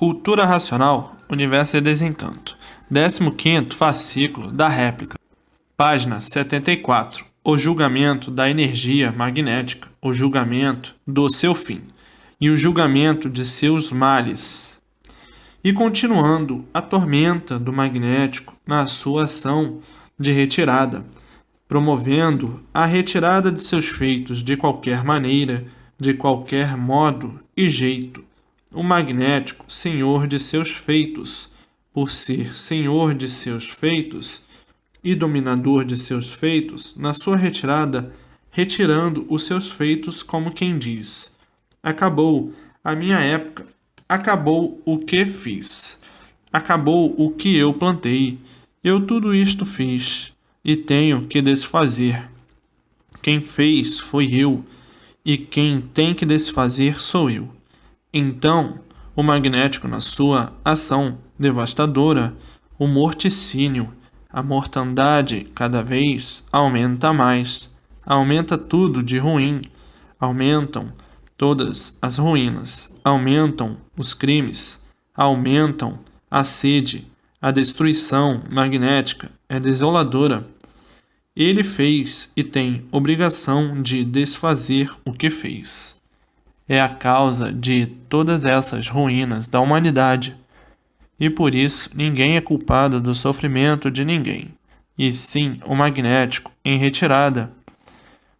Cultura racional, universo e desencanto. 15º fascículo da réplica. Página 74. O julgamento da energia magnética, o julgamento do seu fim e o julgamento de seus males. E continuando, a tormenta do magnético na sua ação de retirada, promovendo a retirada de seus feitos de qualquer maneira, de qualquer modo e jeito. O magnético, senhor de seus feitos, por ser senhor de seus feitos e dominador de seus feitos, na sua retirada, retirando os seus feitos como quem diz: acabou a minha época, acabou o que fiz, acabou o que eu plantei, eu tudo isto fiz e tenho que desfazer. Quem fez foi eu, e quem tem que desfazer sou eu. Então, o magnético, na sua ação devastadora, o morticínio, a mortandade cada vez aumenta mais, aumenta tudo de ruim, aumentam todas as ruínas, aumentam os crimes, aumentam a sede, a destruição magnética é desoladora. Ele fez e tem obrigação de desfazer o que fez. É a causa de todas essas ruínas da humanidade, e por isso ninguém é culpado do sofrimento de ninguém, e sim o magnético em retirada,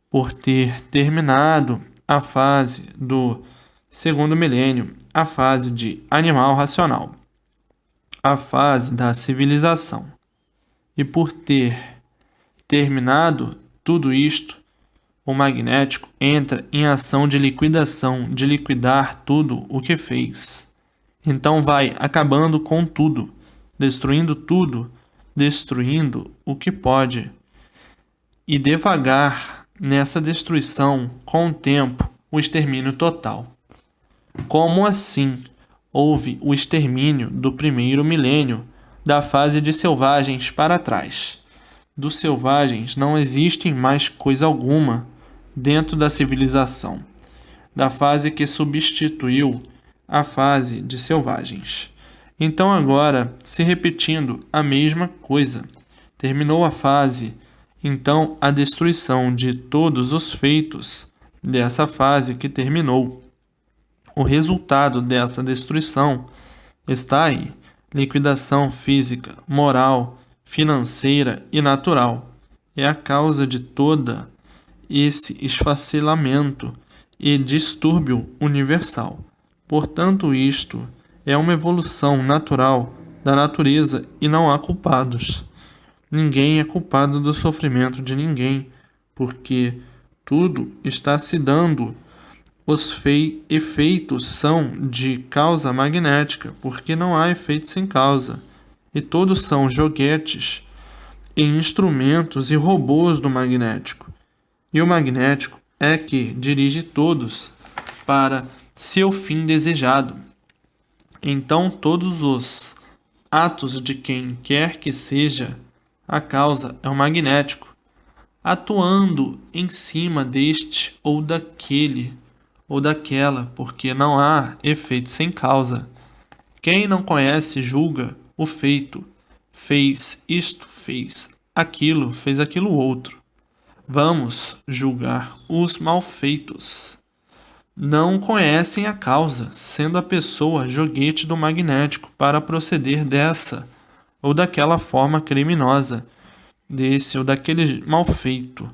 por ter terminado a fase do segundo milênio, a fase de animal racional, a fase da civilização, e por ter terminado tudo isto, o magnético entra em ação de liquidação, de liquidar tudo o que fez. Então vai acabando com tudo, destruindo o que pode. E devagar, nessa destruição, com o tempo, o extermínio total. Como assim houve o extermínio do primeiro milênio, da fase de selvagens para trás? Dos selvagens não existe mais coisa alguma dentro da civilização, da fase que substituiu a fase de selvagens. Então agora, se repetindo a mesma coisa, terminou a fase, então a destruição de todos os feitos dessa fase que terminou. O resultado dessa destruição está aí: liquidação física, moral, financeira e natural. É a causa de toda esse esfacelamento e distúrbio universal. Portanto, isto é uma evolução natural da natureza e não há culpados. Ninguém é culpado do sofrimento de ninguém, porque tudo está se dando. Os efeitos são de causa magnética, porque não há efeito sem causa. E todos são joguetes e instrumentos e robôs do magnético. E o magnético é que dirige todos para seu fim desejado. Então todos os atos de quem quer que seja, a causa é o magnético, atuando em cima deste ou daquele ou daquela, porque não há efeito sem causa. Quem não conhece julga o feito. Fez isto, fez aquilo outro. Vamos julgar os malfeitos. Não conhecem a causa, sendo a pessoa joguete do magnético para proceder dessa ou daquela forma criminosa, desse ou daquele malfeito,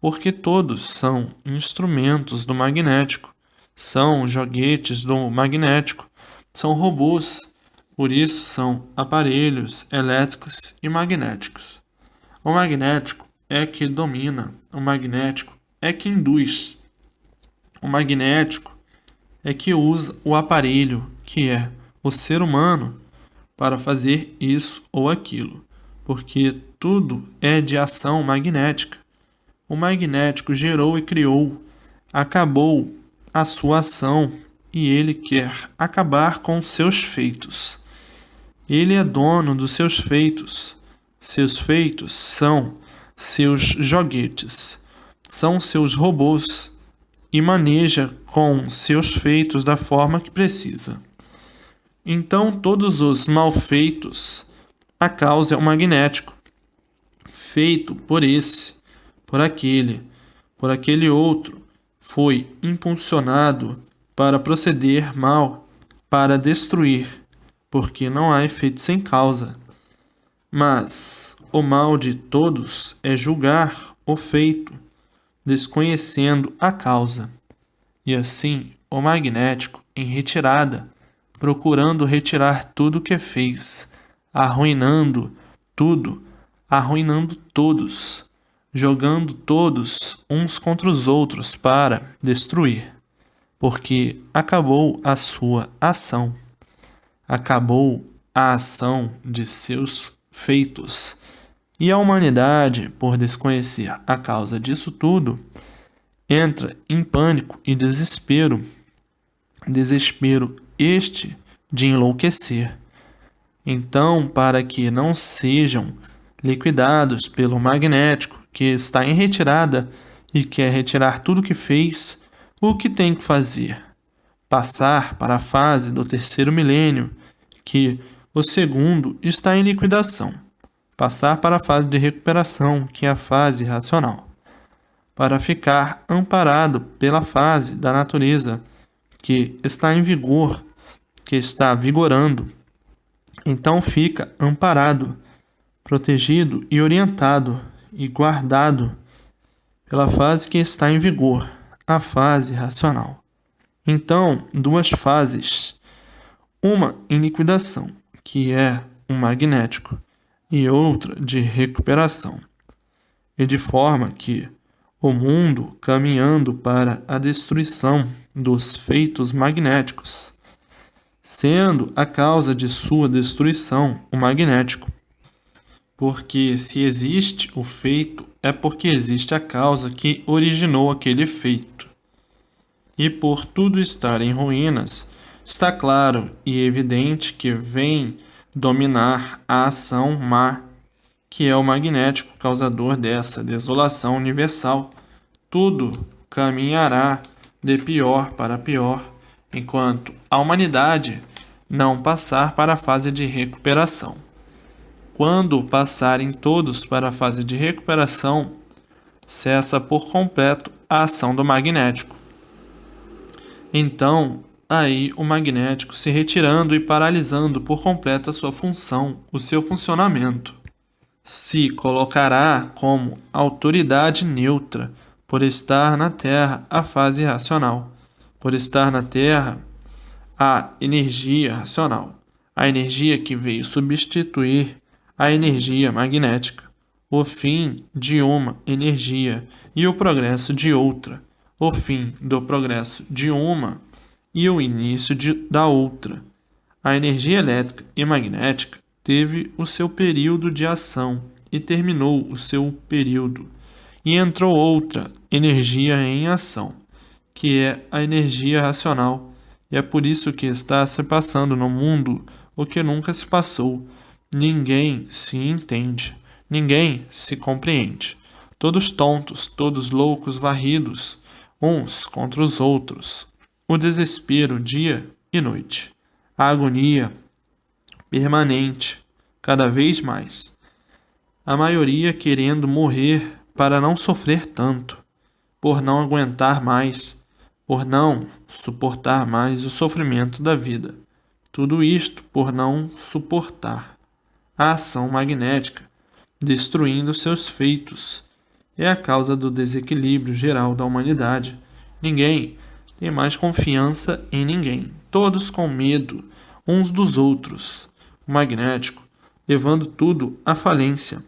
porque todos são instrumentos do magnético, são joguetes do magnético, são robôs, por isso são aparelhos elétricos e magnéticos. O magnético é que domina, o magnético é que induz, o magnético é que usa o aparelho, que é o ser humano, para fazer isso ou aquilo, porque tudo é de ação magnética. O magnético gerou e criou, acabou a sua ação e ele quer acabar com seus feitos. Ele é dono dos seus feitos. Seus feitos são seus joguetes, são seus robôs e maneja com seus feitos da forma que precisa. Então, todos os malfeitos, a causa é o magnético, feito por esse, por aquele outro, foi impulsionado para proceder mal, para destruir, porque não há efeito sem causa. Mas o mal de todos é julgar o feito, desconhecendo a causa. E assim, o magnético, em retirada, procurando retirar tudo que fez, arruinando tudo, arruinando todos, jogando todos uns contra os outros para destruir, porque acabou a sua ação, acabou a ação de seus feitos. E a humanidade, por desconhecer a causa disso tudo, entra em pânico e desespero este de enlouquecer. Então, para que não sejam liquidados pelo magnético que está em retirada e quer retirar tudo que fez, o que tem que fazer? Passar para a fase do terceiro milênio, que o segundo está em liquidação. Passar para a fase de recuperação, que é a fase racional, para ficar amparado pela fase da natureza, que está em vigor, que está vigorando. Então fica amparado, protegido e orientado e guardado pela fase que está em vigor, a fase racional. Então, duas fases, uma em liquidação, que é o magnético, e outra de recuperação. E de forma que o mundo caminhando para a destruição dos feitos magnéticos, sendo a causa de sua destruição o magnético. Porque se existe o feito, é porque existe a causa que originou aquele feito. E por tudo estar em ruínas, está claro e evidente que vem dominar a ação má, que é o magnético causador dessa desolação universal. Tudo caminhará de pior para pior, enquanto a humanidade não passar para a fase de recuperação. Quando passarem todos para a fase de recuperação, cessa por completo a ação do magnético. Então, aí o magnético se retirando e paralisando por completo a sua função, o seu funcionamento. Se colocará como autoridade neutra, por estar na Terra a fase racional, por estar na Terra a energia racional, a energia que veio substituir a energia magnética, o fim de uma energia e o progresso de outra, o fim do progresso de uma e o início da outra. A energia elétrica e magnética teve o seu período de ação e terminou o seu período, e entrou outra energia em ação, que é a energia racional, e é por isso que está se passando no mundo o que nunca se passou. Ninguém se entende, ninguém se compreende. Todos tontos, todos loucos, varridos, uns contra os outros. O desespero dia e noite. A agonia permanente, cada vez mais. A maioria querendo morrer para não sofrer tanto, por não aguentar mais, por não suportar mais o sofrimento da vida. Tudo isto por não suportar a ação magnética, destruindo seus feitos. É a causa do desequilíbrio geral da humanidade. Ninguém tem mais confiança em ninguém. Todos com medo uns dos outros. O magnético levando tudo à falência,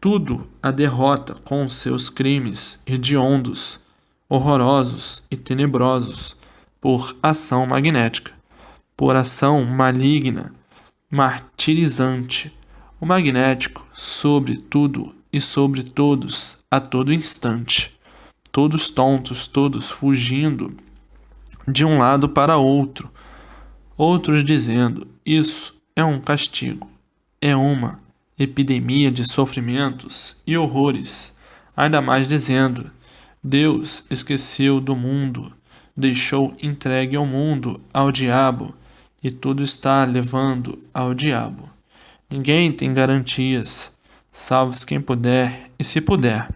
tudo à derrota com os seus crimes hediondos, horrorosos e tenebrosos, por ação magnética, por ação maligna, martirizante. O magnético sobre tudo e sobre todos a todo instante. Todos tontos, todos fugindo de um lado para outro. Outros dizendo: isso é um castigo, é uma epidemia de sofrimentos e horrores. Ainda mais dizendo: Deus esqueceu do mundo, deixou entregue ao mundo, ao diabo, e tudo está levando ao diabo. Ninguém tem garantias, salvo quem puder e se puder.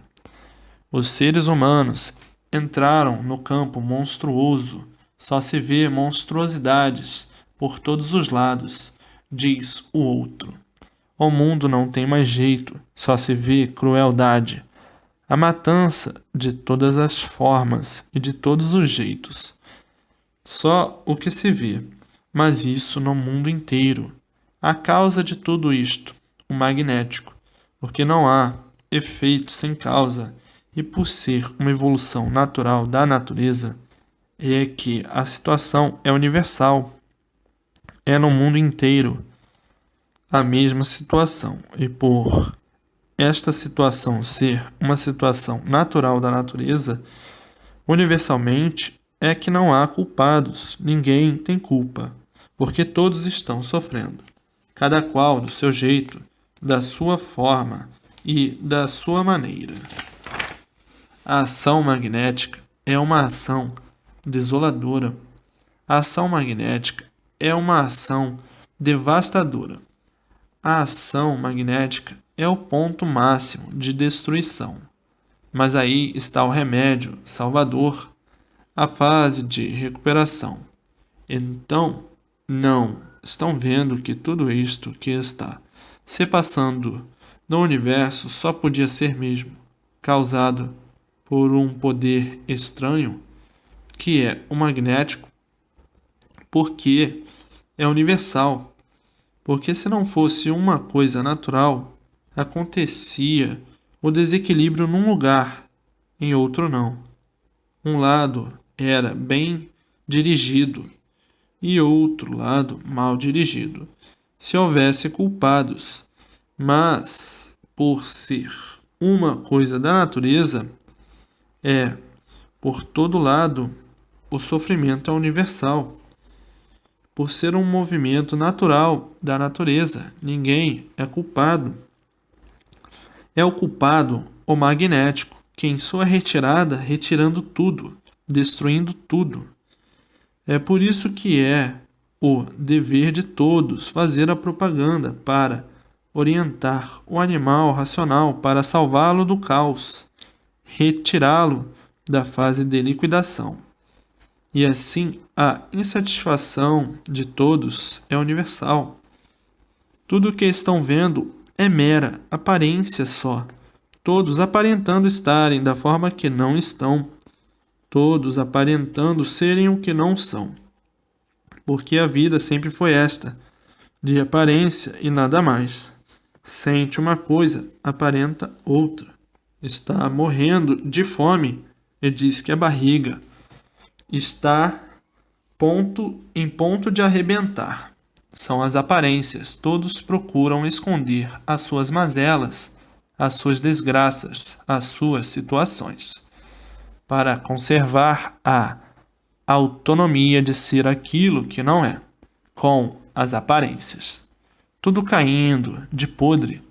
Os seres humanos entraram no campo monstruoso, só se vê monstruosidades por todos os lados, diz o outro. O mundo não tem mais jeito, só se vê crueldade. A matança de todas as formas e de todos os jeitos. Só o que se vê, mas isso no mundo inteiro. A causa de tudo isto, o magnético, porque não há efeito sem causa, e por ser uma evolução natural da natureza, é que a situação é universal. É no mundo inteiro a mesma situação, e por esta situação ser uma situação natural da natureza, universalmente é que não há culpados, ninguém tem culpa, porque todos estão sofrendo, cada qual do seu jeito, da sua forma e da sua maneira. A ação magnética é uma ação desoladora. A ação magnética é uma ação devastadora. A ação magnética é o ponto máximo de destruição. Mas aí está o remédio salvador, a fase de recuperação. Então, não estão vendo que tudo isto que está se passando no universo só podia ser mesmo causado por um poder estranho, que é o magnético, porque é universal. Porque se não fosse uma coisa natural, acontecia o desequilíbrio num lugar, em outro não. Um lado era bem dirigido e outro lado mal dirigido, se houvesse culpados. Mas, por ser uma coisa da natureza, por todo lado, o sofrimento é universal. Por ser um movimento natural da natureza, ninguém é culpado. É o culpado o magnético, que em sua retirada, retirando tudo, destruindo tudo. É por isso que é o dever de todos fazer a propaganda para orientar o animal racional para salvá-lo do caos, retirá-lo da fase de liquidação. E assim, a insatisfação de todos é universal. Tudo o que estão vendo é mera aparência só, todos aparentando estarem da forma que não estão, todos aparentando serem o que não são. Porque a vida sempre foi esta, de aparência e nada mais. Sente uma coisa, aparenta outra. Está morrendo de fome e diz que a barriga está em ponto de arrebentar. São as aparências. Todos procuram esconder as suas mazelas, as suas desgraças, as suas situações, para conservar a autonomia de ser aquilo que não é, com as aparências. Tudo caindo de podre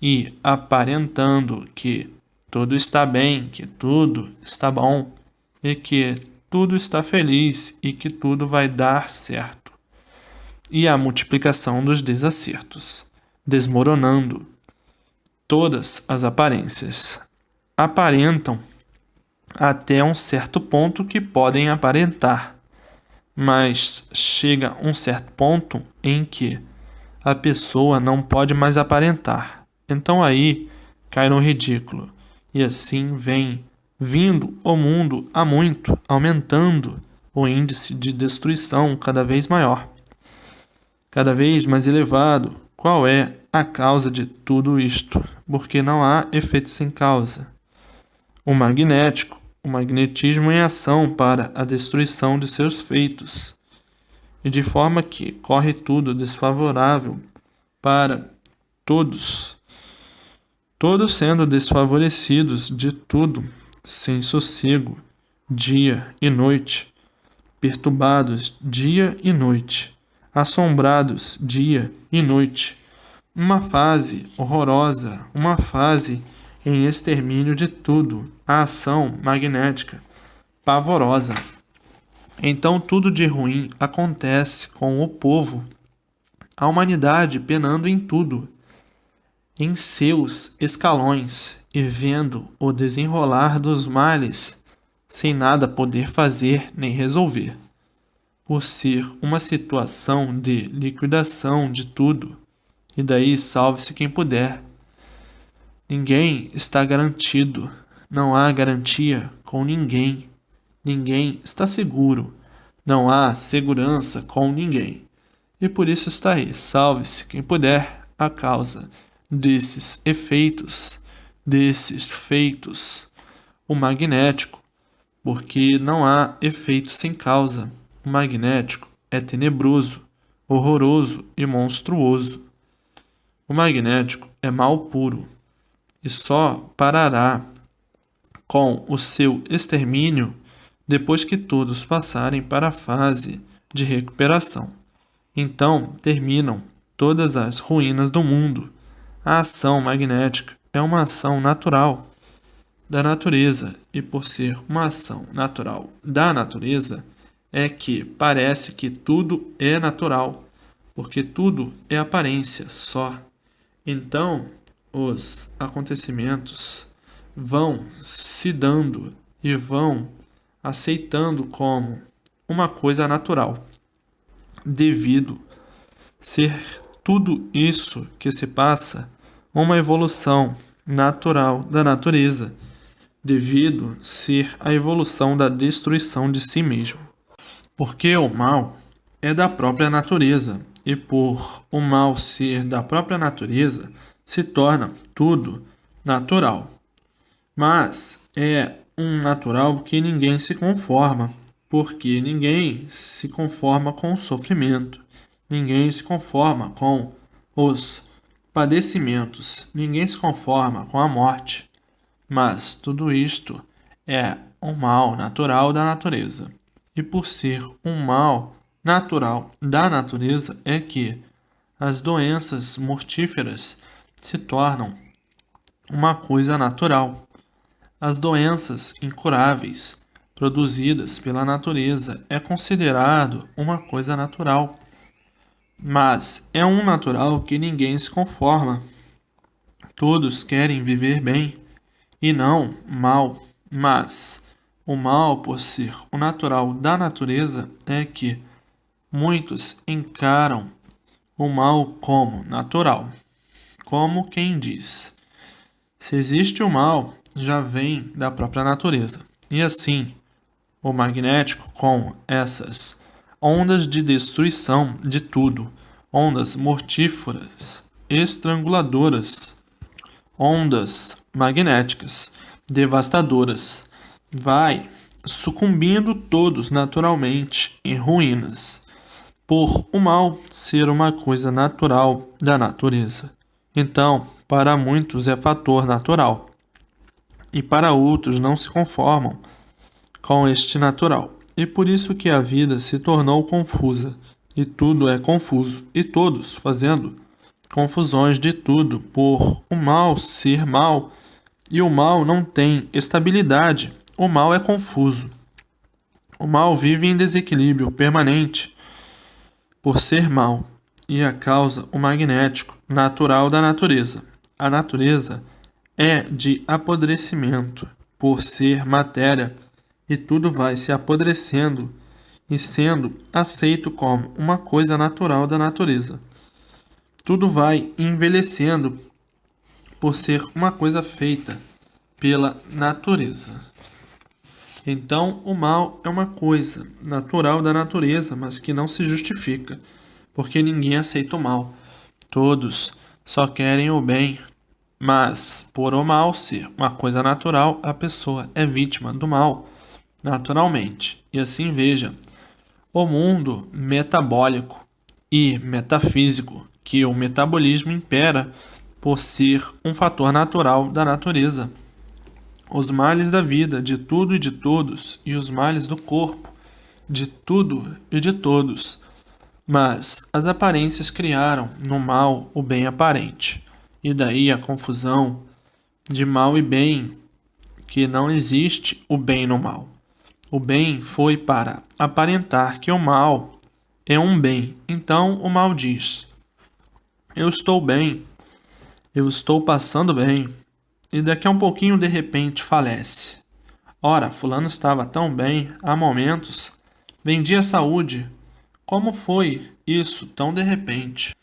e aparentando que tudo está bem, que tudo está bom e que tudo está feliz e que tudo vai dar certo. E a multiplicação dos desacertos, desmoronando. Todas as aparências aparentam até um certo ponto que podem aparentar, mas chega um certo ponto em que a pessoa não pode mais aparentar. Então aí cai no ridículo. E assim vem vindo o mundo há muito, aumentando o índice de destruição cada vez maior, cada vez mais elevado. Qual é a causa de tudo isto? Porque não há efeito sem causa. O magnetismo em ação para a destruição de seus feitos, e de forma que corre tudo desfavorável para todos, todos sendo desfavorecidos de tudo, sem sossego, dia e noite, perturbados dia e noite, assombrados dia e noite, uma fase horrorosa, uma fase em extermínio de tudo, a ação magnética, pavorosa. Então tudo de ruim acontece com o povo, a humanidade penando em tudo, em seus escalões, e vendo o desenrolar dos males, sem nada poder fazer nem resolver, por ser uma situação de liquidação de tudo, e daí salve-se quem puder. Ninguém está garantido, não há garantia com ninguém. Ninguém está seguro, não há segurança com ninguém. E por isso está aí, salve-se quem puder, a causa desses efeitos, desses feitos, o magnético, porque não há efeito sem causa. O magnético é tenebroso, horroroso e monstruoso. O magnético é mal puro e só parará com o seu extermínio depois que todos passarem para a fase de recuperação. Então terminam todas as ruínas do mundo. A ação magnética é uma ação natural da natureza, e por ser uma ação natural da natureza, é que parece que tudo é natural, porque tudo é aparência só. Então, os acontecimentos vão se dando e vão aceitando como uma coisa natural, devido ser tudo isso que se passa uma evolução natural da natureza, devido ser a evolução da destruição de si mesmo. Porque o mal é da própria natureza, e por o mal ser da própria natureza, se torna tudo natural. Mas é um natural que ninguém se conforma, porque ninguém se conforma com o sofrimento, ninguém se conforma com os padecimentos, ninguém se conforma com a morte. Mas tudo isto é um mal natural da natureza. E por ser um mal natural da natureza é que as doenças mortíferas se tornam uma coisa natural. As doenças incuráveis produzidas pela natureza é considerado uma coisa natural. Mas é um natural que ninguém se conforma. Todos querem viver bem e não mal, mas o mal, por ser o natural da natureza, é que muitos encaram o mal como natural, como quem diz: se existe o mal, já vem da própria natureza. E assim, o magnético, com essas ondas de destruição de tudo, ondas mortíferas, estranguladoras, ondas magnéticas devastadoras, vai sucumbindo todos naturalmente em ruínas, por o mal ser uma coisa natural da natureza. Então, para muitos é fator natural, e para outros não se conformam com este natural. E por isso que a vida se tornou confusa, e tudo é confuso, e todos fazendo confusões de tudo por o mal ser mal, e o mal não tem estabilidade, o mal é confuso. O mal vive em desequilíbrio permanente por ser mal, e a causa o magnético natural da natureza. A natureza é de apodrecimento por ser matéria, e tudo vai se apodrecendo e sendo aceito como uma coisa natural da natureza. Tudo vai envelhecendo por ser uma coisa feita pela natureza. Então, o mal é uma coisa natural da natureza, mas que não se justifica, porque ninguém aceita o mal. Todos só querem o bem, mas por o mal ser uma coisa natural, a pessoa é vítima do mal naturalmente. E assim veja, o mundo metabólico e metafísico, que o metabolismo impera por ser um fator natural da natureza. Os males da vida, de tudo e de todos, e os males do corpo, de tudo e de todos. Mas as aparências criaram no mal o bem aparente, e daí a confusão de mal e bem, que não existe o bem no mal. O bem foi para aparentar que o mal é um bem. Então o mal diz: eu estou bem, eu estou passando bem. E daqui a um pouquinho, de repente, falece. Ora, fulano estava tão bem, há momentos, vendia saúde. Como foi isso tão de repente?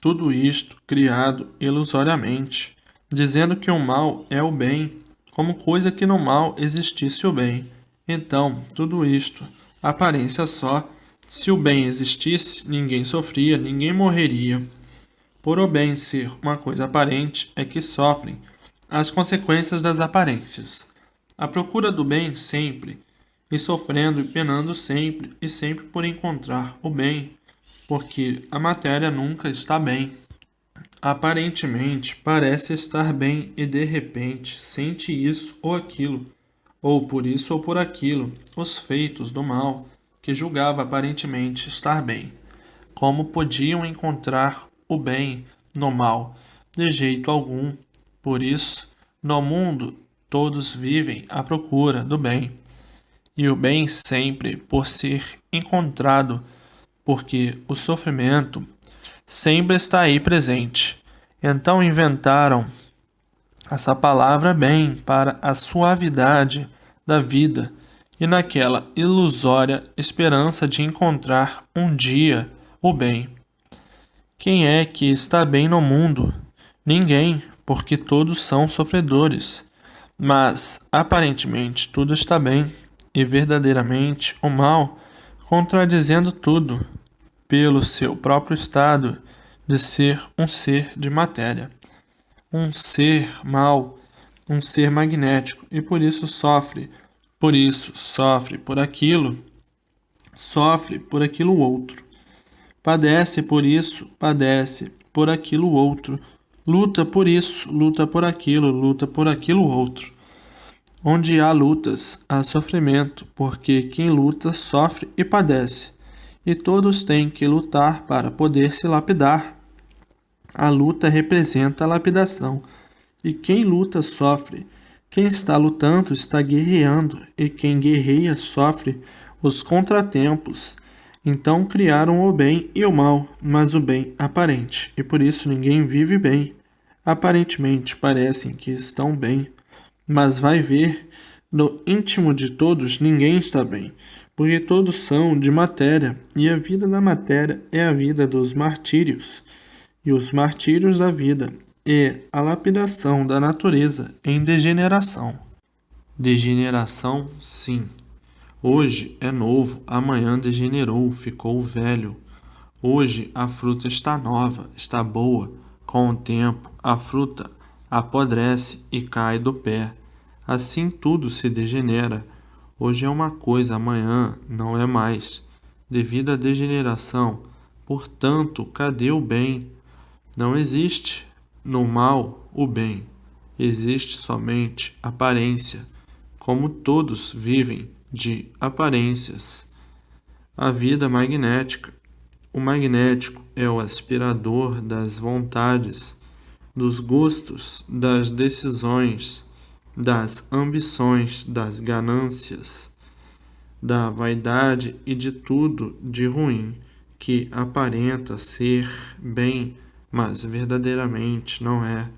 Tudo isto criado ilusoriamente, dizendo que o mal é o bem, como coisa que no mal existisse o bem. Então, tudo isto, aparência só. Se o bem existisse, ninguém sofria, ninguém morreria. Por o bem ser uma coisa aparente, é que sofrem as consequências das aparências. A procura do bem sempre, e sofrendo e penando sempre, e sempre por encontrar o bem, porque a matéria nunca está bem. Aparentemente parece estar bem e de repente sente isso ou aquilo, ou por isso ou por aquilo, os feitos do mal, que julgava aparentemente estar bem. Como podiam encontrar o bem no mal? De jeito algum. Por isso, no mundo, todos vivem à procura do bem. E o bem sempre por ser encontrado, porque o sofrimento sempre está aí presente. Então inventaram essa palavra bem para a suavidade da vida e naquela ilusória esperança de encontrar um dia o bem. Quem é que está bem no mundo? Ninguém, porque todos são sofredores. Mas, aparentemente, tudo está bem, e verdadeiramente o mal, contradizendo tudo, pelo seu próprio estado de ser um ser de matéria, um ser mau, um ser magnético, e por isso sofre por aquilo outro. Padece por aquilo outro. Luta por isso, luta por aquilo outro. Onde há lutas, há sofrimento, porque quem luta sofre e padece. E todos têm que lutar para poder se lapidar. A luta representa a lapidação. E quem luta sofre. Quem está lutando está guerreando, e quem guerreia sofre os contratempos. Então criaram o bem e o mal, mas o bem aparente, e por isso ninguém vive bem. Aparentemente parecem que estão bem, mas vai ver, no íntimo de todos ninguém está bem, porque todos são de matéria, e a vida da matéria é a vida dos martírios, e os martírios da vida é a lapidação da natureza em degeneração. Degeneração, sim. Hoje é novo, amanhã degenerou, ficou velho. Hoje a fruta está nova, está boa. Com o tempo, a fruta apodrece e cai do pé. Assim tudo se degenera. Hoje é uma coisa, amanhã não é mais. Devido à degeneração, portanto, cadê o bem? Não existe no mal o bem. Existe somente aparência, como todos vivem de aparências. A vida magnética. O magnético é o aspirador das vontades, dos gostos, das decisões, das ambições, das ganâncias, da vaidade e de tudo de ruim que aparenta ser bem, mas verdadeiramente não é.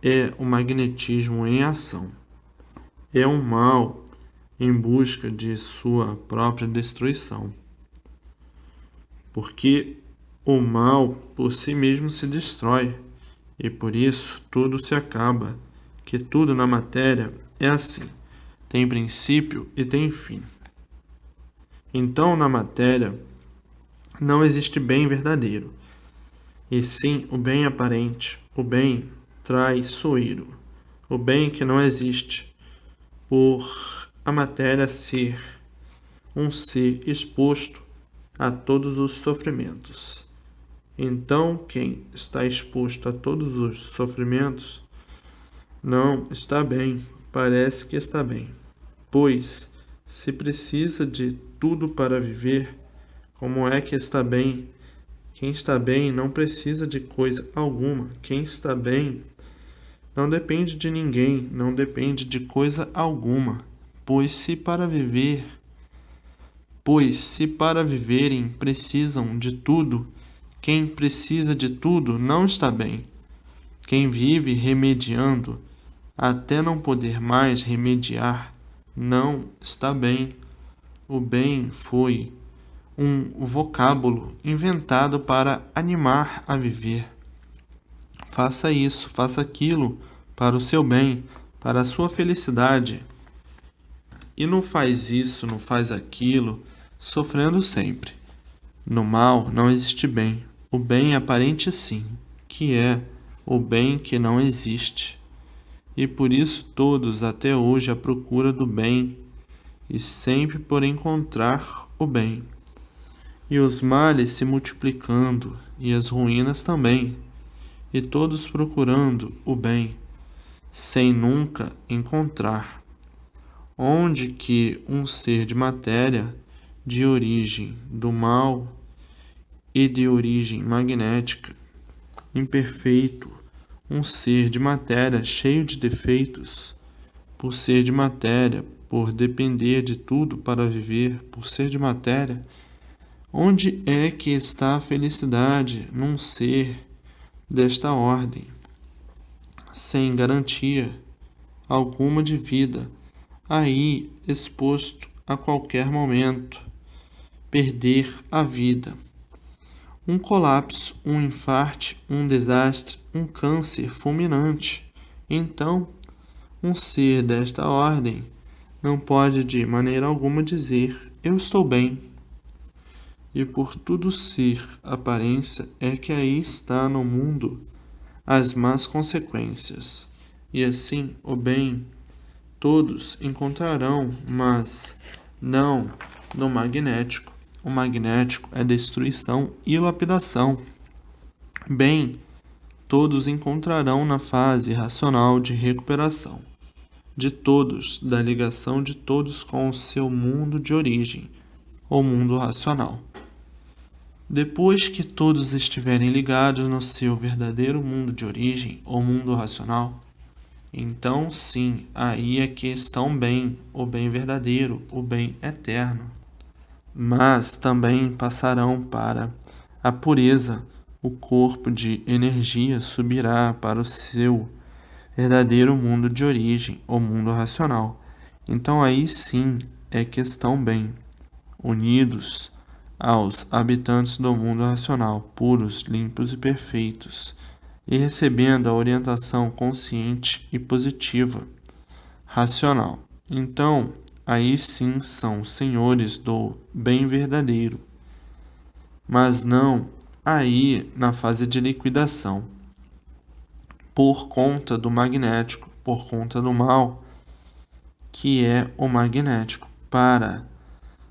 É o magnetismo em ação. É um mal em busca de sua própria destruição. Porque o mal por si mesmo se destrói, e por isso tudo se acaba, que tudo na matéria é assim, tem princípio e tem fim. Então na matéria não existe bem verdadeiro, e sim o bem aparente, o bem traiçoeiro, o bem que não existe, por a matéria ser um ser exposto a todos os sofrimentos. Então, quem está exposto a todos os sofrimentos não está bem, parece que está bem, pois se precisa de tudo para viver, como é que está bem? Quem está bem não precisa de coisa alguma. Quem está bem não depende de ninguém, não depende de coisa alguma, pois se para viver Pois se para viverem precisam de tudo, quem precisa de tudo não está bem. Quem vive remediando, até não poder mais remediar, não está bem. O bem foi um vocábulo inventado para animar a viver. Faça isso, faça aquilo, para o seu bem, para a sua felicidade. E não faz isso, não faz aquilo, sofrendo sempre. No mal não existe bem. O bem aparente sim, que é o bem que não existe. E por isso todos até hoje à procura do bem, e sempre por encontrar o bem. E os males se multiplicando, e as ruínas também, e todos procurando o bem, sem nunca encontrar. Onde que um ser de matéria, de origem do mal e de origem magnética, imperfeito, um ser de matéria cheio de defeitos, por ser de matéria, por depender de tudo para viver, por ser de matéria, onde é que está a felicidade num ser desta ordem, sem garantia alguma de vida, aí exposto a qualquer momento, perder a vida? Um colapso, um infarte, um desastre, um câncer fulminante. Então, um ser desta ordem não pode de maneira alguma dizer: eu estou bem. E por tudo ser aparência é que aí está no mundo as más consequências. E assim o bem todos encontrarão, mas não no magnético. O magnético é destruição e lapidação. Bem, todos encontrarão na fase racional de recuperação de todos, da ligação de todos com o seu mundo de origem, ou mundo racional. Depois que todos estiverem ligados no seu verdadeiro mundo de origem, ou mundo racional, então sim, aí é que estão bem, o bem verdadeiro, o bem eterno. Mas também passarão para a pureza, o corpo de energia subirá para o seu verdadeiro mundo de origem, ou mundo racional. Então aí sim é que estão bem, unidos aos habitantes do mundo racional, puros, limpos e perfeitos, e recebendo a orientação consciente e positiva, racional. Então, aí sim são senhores do bem verdadeiro, mas não aí na fase de liquidação, por conta do magnético, por conta do mal, que é o magnético, para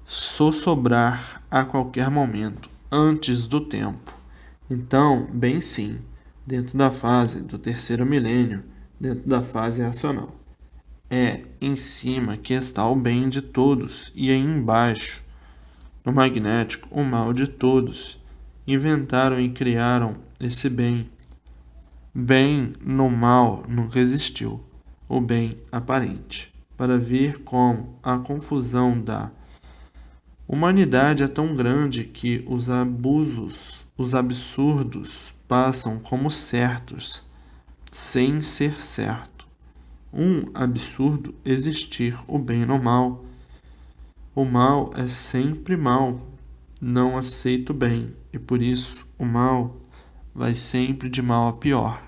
sossobrar a qualquer momento, antes do tempo. Então, bem sim, dentro da fase do terceiro milênio, dentro da fase racional. É em cima que está o bem de todos, e aí embaixo, no magnético, o mal de todos. Inventaram e criaram esse bem. Bem no mal nunca existiu, o bem aparente, para ver como a confusão da humanidade é tão grande que os abusos, os absurdos, passam como certos, sem ser certo. Um absurdo existir o bem no mal. O mal é sempre mal, não aceita o bem, e por isso o mal vai sempre de mal a pior.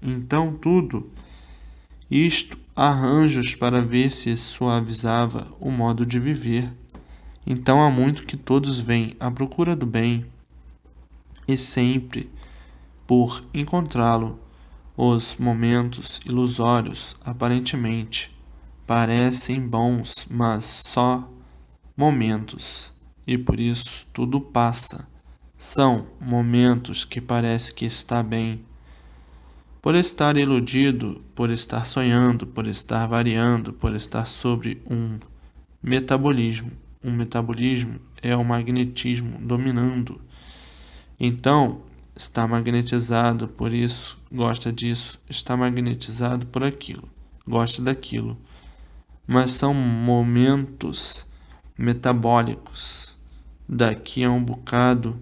Então tudo isto arranjos para ver se suavizava o modo de viver. Então há muito que todos vêm à procura do bem, e sempre, por encontrá-lo, os momentos ilusórios aparentemente parecem bons, mas só momentos, e por isso tudo passa. São momentos que parece que está bem, por estar iludido, por estar sonhando, por estar variando, por estar sobre um metabolismo. Um metabolismo é o magnetismo dominando. Então, está magnetizado por isso, gosta disso, está magnetizado por aquilo, gosta daquilo. Mas são momentos metabólicos. Daqui a um bocado,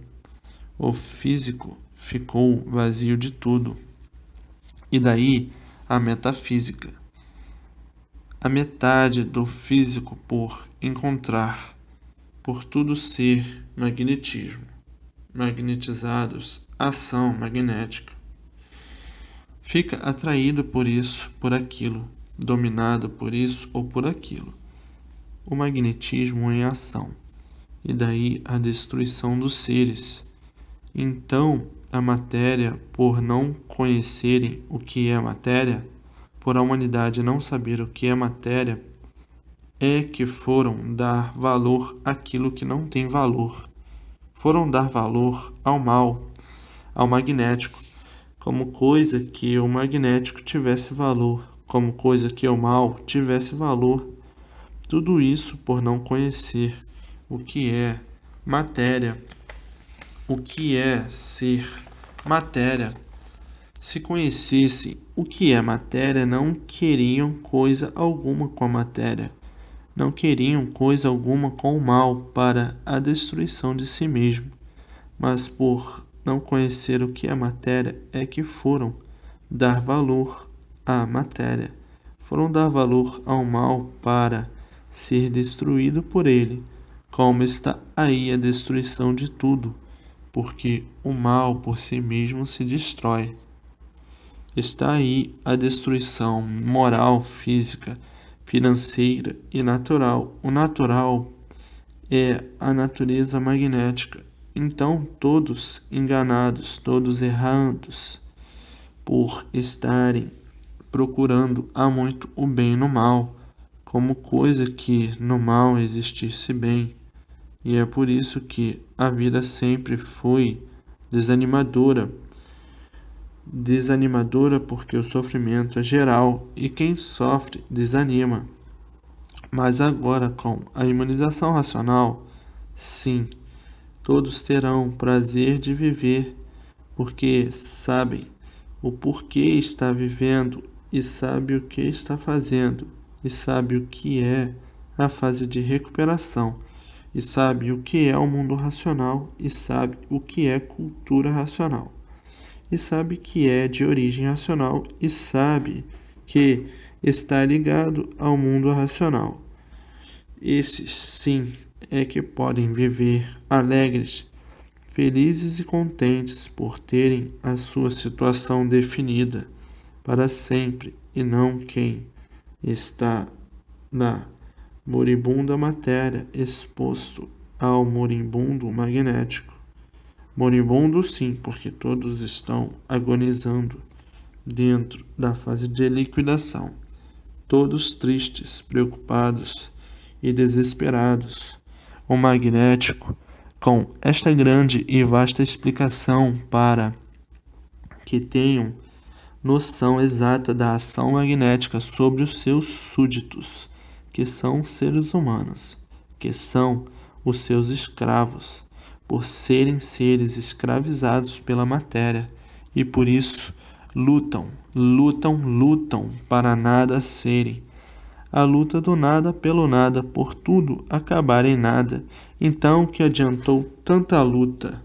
o físico ficou vazio de tudo. E daí a metafísica. A metade do físico por encontrar, por tudo ser magnetismo, magnetizados, ação magnética. Fica atraído por isso, por aquilo, dominado por isso ou por aquilo. O magnetismo em ação, e daí a destruição dos seres. Então, a matéria, por não conhecerem o que é matéria, por a humanidade não saber o que é matéria, é que foram dar valor àquilo que não tem valor. Foram dar valor ao mal, ao magnético, como coisa que o magnético tivesse valor, como coisa que o mal tivesse valor. Tudo isso por não conhecer o que é matéria, o que é ser matéria. Se conhecessem o que é matéria, não queriam coisa alguma com a matéria. Não queriam coisa alguma com o mal para a destruição de si mesmo. Mas por não conhecer o que é matéria, é que foram dar valor à matéria. Foram dar valor ao mal para ser destruído por ele. Como está aí a destruição de tudo, porque o mal por si mesmo se destrói. Está aí a destruição moral, física, financeira e natural. O natural é a natureza magnética. Então, todos enganados, todos errados, por estarem procurando há muito o bem no mal, como coisa que no mal existisse bem. E é por isso que a vida sempre foi desanimadora. Desanimadora porque o sofrimento é geral e quem sofre desanima. Mas agora, com a imunização racional, sim, todos terão prazer de viver, porque sabem o porquê está vivendo e sabe o que está fazendo e sabe o que é a fase de recuperação e sabe o que é o mundo racional e sabe o que é cultura racional. E sabe que é de origem racional e sabe que está ligado ao mundo racional. Esses, sim, é que podem viver alegres, felizes e contentes por terem a sua situação definida para sempre e não quem está na moribunda matéria exposto ao moribundo magnético. Moribundo sim, porque todos estão agonizando dentro da fase de liquidação, todos tristes, preocupados e desesperados. O magnético, com esta grande e vasta explicação para que tenham noção exata da ação magnética sobre os seus súditos, que são seres humanos, que são os seus escravos, por serem seres escravizados pela matéria e por isso lutam para nada serem. A luta do nada pelo nada, por tudo acabar em nada. Então, que adiantou tanta luta?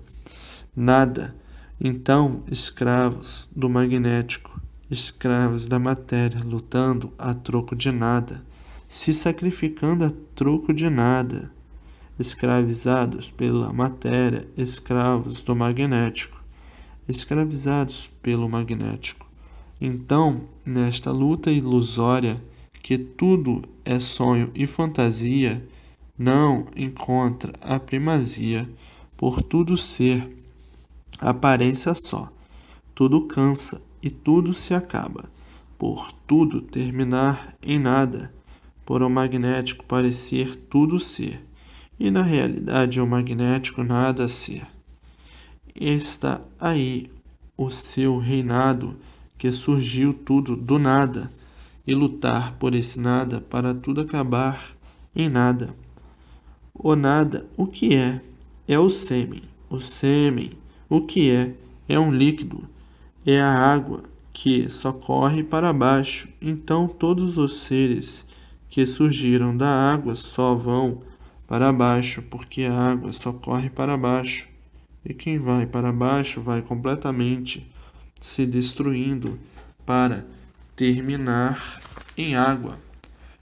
Nada. Então, escravos do magnético, escravos da matéria, lutando a troco de nada, se sacrificando a troco de nada. Escravizados pela matéria, escravos do magnético, escravizados pelo magnético. Então, nesta luta ilusória, que tudo é sonho e fantasia, não encontra a primazia, por tudo ser aparência só. Tudo cansa e tudo se acaba, por tudo terminar em nada, por o magnético parecer tudo ser, e na realidade o magnético nada ser. Está aí o seu reinado, que surgiu tudo do nada, e lutar por esse nada para tudo acabar em nada. O nada, o que é? É o sêmen. O sêmen, o que é? É um líquido. É a água que só corre para baixo. Então todos os seres que surgiram da água só vão para baixo, porque a água só corre para baixo. E quem vai para baixo vai completamente se destruindo para terminar em água.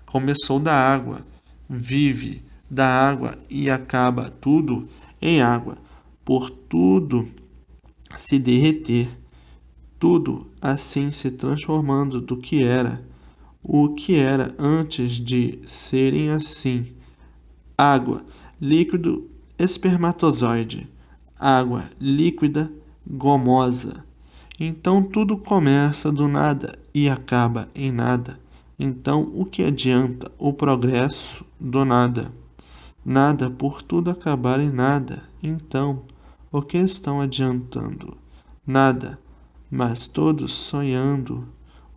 Começou da água, vive da água e acaba tudo em água. Por tudo se derreter, tudo assim se transformando do que era, o que era antes de serem assim. Água, líquido espermatozoide, água líquida gomosa. Então tudo começa do nada e acaba em nada. Então o que adianta o progresso do nada? Nada por tudo acabar em nada. Então, o que estão adiantando? Nada, mas todos sonhando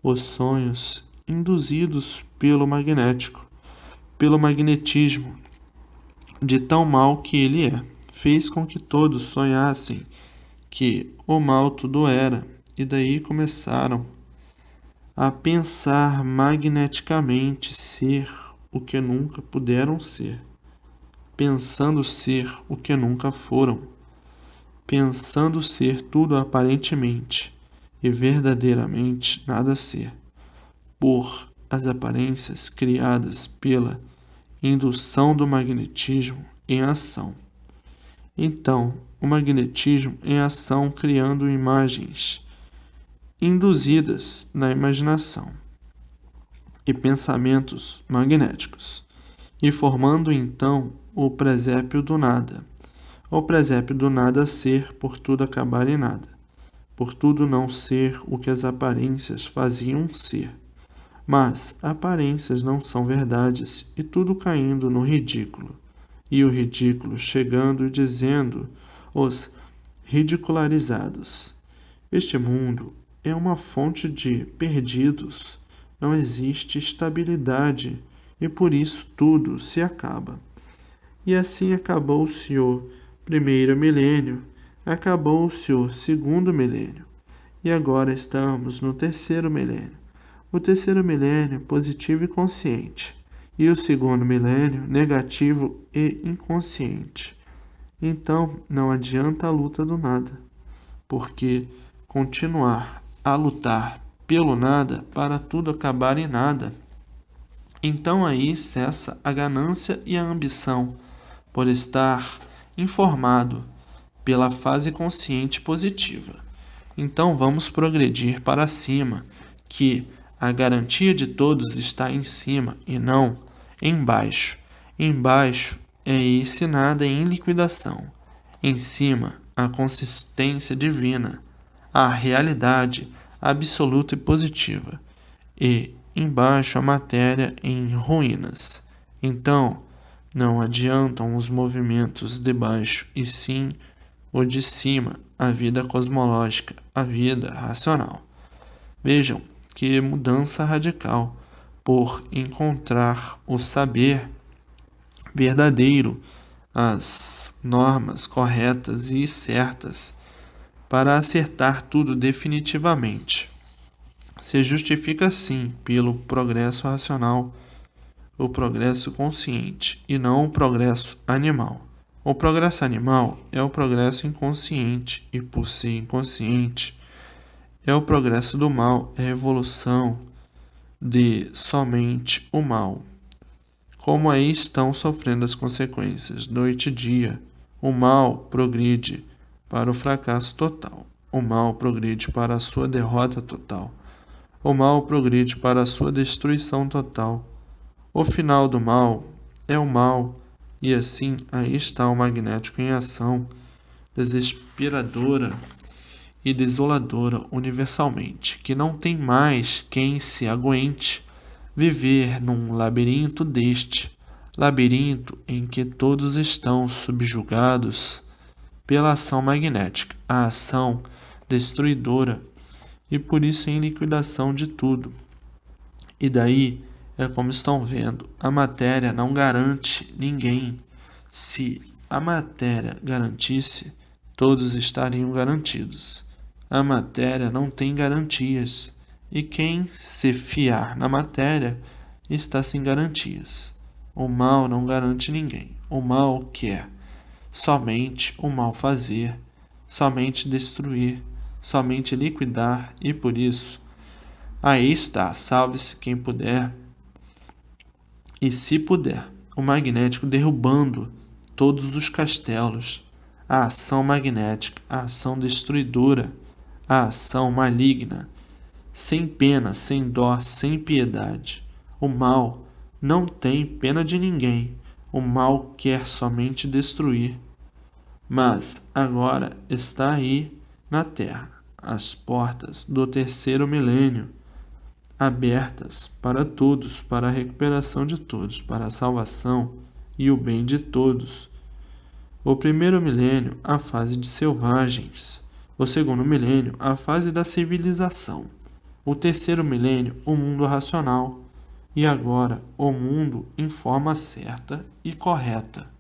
os sonhos induzidos pelo magnetismo, de tão mal que ele é. Fez com que todos sonhassem que o mal tudo era, e daí começaram a pensar magneticamente ser o que nunca puderam ser, pensando ser o que nunca foram, pensando ser tudo aparentemente e verdadeiramente nada ser, por as aparências criadas pela indução do magnetismo em ação. Então, o magnetismo em ação criando imagens induzidas na imaginação e pensamentos magnéticos, e formando então o presépio do nada. O presépio do nada ser por tudo acabar em nada, por tudo não ser o que as aparências faziam ser. Mas aparências não são verdades e tudo caindo no ridículo. E o ridículo chegando e dizendo os ridicularizados: este mundo é uma fonte de perdidos, não existe estabilidade e por isso tudo se acaba. E assim acabou-se o primeiro milênio, acabou-se o segundo milênio, e agora estamos no terceiro milênio. O terceiro milênio positivo e consciente, e o segundo milênio negativo e inconsciente. Então não adianta a luta do nada, porque continuar a lutar pelo nada para tudo acabar em nada. Então aí cessa a ganância e a ambição por estar informado pela fase consciente positiva. Então vamos progredir para cima, que a garantia de todos está em cima e não embaixo. Embaixo é esse nada em liquidação. Em cima, a consistência divina, a realidade absoluta e positiva. E embaixo, a matéria em ruínas. Então, não adiantam os movimentos de baixo, e sim o de cima, a vida cosmológica, a vida racional. Vejam que mudança radical por encontrar o saber verdadeiro, as normas corretas e certas para acertar tudo definitivamente. Se justifica sim pelo progresso racional, o progresso consciente e não o progresso animal. O progresso animal é o progresso inconsciente e, por ser inconsciente, é o progresso do mal, é a evolução de somente o mal. Como aí estão sofrendo as consequências, noite e dia, o mal progride para o fracasso total, o mal progride para a sua derrota total, o mal progride para a sua destruição total. O final do mal é o mal, e assim aí está o magnético em ação, desesperadora e desoladora universalmente, que não tem mais quem se aguente viver num labirinto labirinto em que todos estão subjugados pela ação magnética, a ação destruidora, e por isso em liquidação de tudo. E daí é como estão vendo, a matéria não garante ninguém. Se a matéria garantisse, todos estariam garantidos. A matéria não tem garantias, e quem se fiar na matéria está sem garantias. O mal não garante ninguém. O mal quer somente o mal fazer, somente destruir, somente liquidar, e por isso, aí está, salve-se quem puder, e se puder, o magnético derrubando todos os castelos, a ação magnética, a ação destruidora, a ação maligna, sem pena, sem dó, sem piedade. O mal não tem pena de ninguém. O mal quer somente destruir. Mas agora está aí na Terra as portas do terceiro milênio abertas para todos, para a recuperação de todos, para a salvação e o bem de todos. O primeiro milênio, a fase de selvagens. O segundo milênio, a fase da civilização. O terceiro milênio, o mundo racional. E agora, o mundo em forma certa e correta.